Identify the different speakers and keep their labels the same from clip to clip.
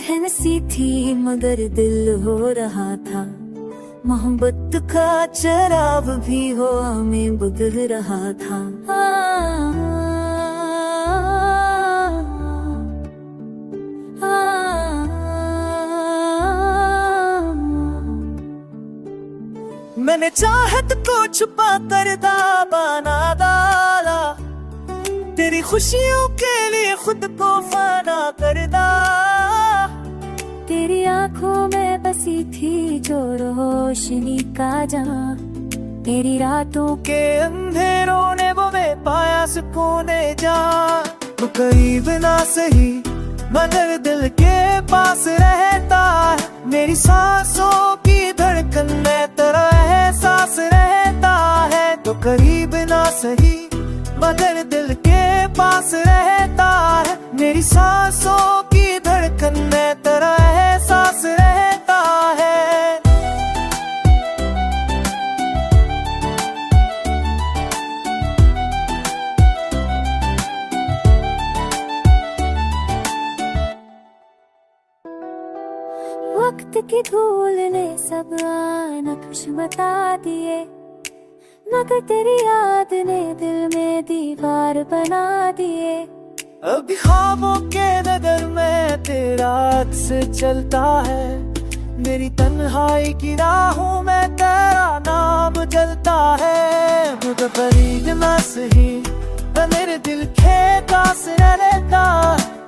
Speaker 1: बहन सी थी मगर दिल हो रहा था, मोहब्बत का चराग भी हो में बुझ रहा था। मैंने चाहत को छुपा कर बना डाला, तेरी खुशियों के लिए खुद को फाना कर डाला। तेरी आंखों में बसी थी जो रोशनी का जहां, तेरी रातों के अंधेरों ने वो में पाया सुकून जा। वो करीब ना सही मगर दिल के पास रहता है, मेरी सांसों की धड़कन में तेरा एहसास रहता है। तो करीब ना सही मगर दिल के पास रहता है, मेरी सांसों की धड़कन में तेरा एहसास रहता है। वक्त की धूल ने सब नक्श बता दिए, मगर तेरी याद ने दिल में दीवार बना दिए। अभी ख्वाबों के नगर में तेरा अक्स चलता है, मेरी तन्हाई की राहों में तेरा नाम जलता है। मगर करीब ना सही मेरे दिल के पास रहता,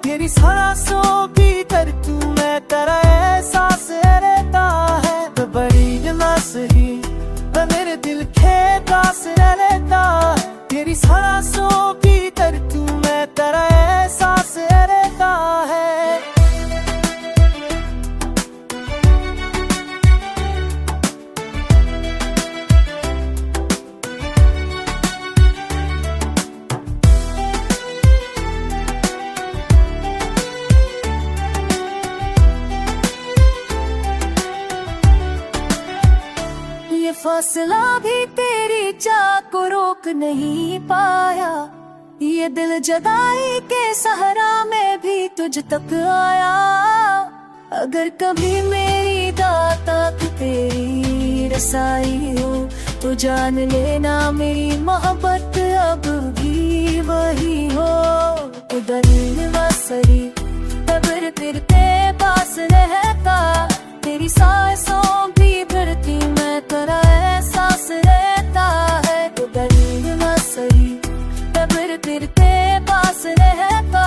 Speaker 1: मेरी सांसों की धड़कन में तेरा एहसास रहता है। तो करीब ना सही मेरे दिल के पास रहता, तेरी सांसों की धड़कन में तेरा एहसास रहता है। ये फासला भी तेरी चाह को रोक नहीं पाया, ये दिल जदाई के सहारा में भी तुझ तक आया। अगर कभी मेरी दाता तेरी रसाई हो तो जान लेना मेरी मोहब्बत अब भी वही हो। उधर सही कब्र तेरे पास रहता, तेरी सांसों भी भरती मैं तेरा एहसास रहता है। तो दर्द न सही कब्र तेरे पास रहता,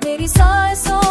Speaker 1: तेरी सांसों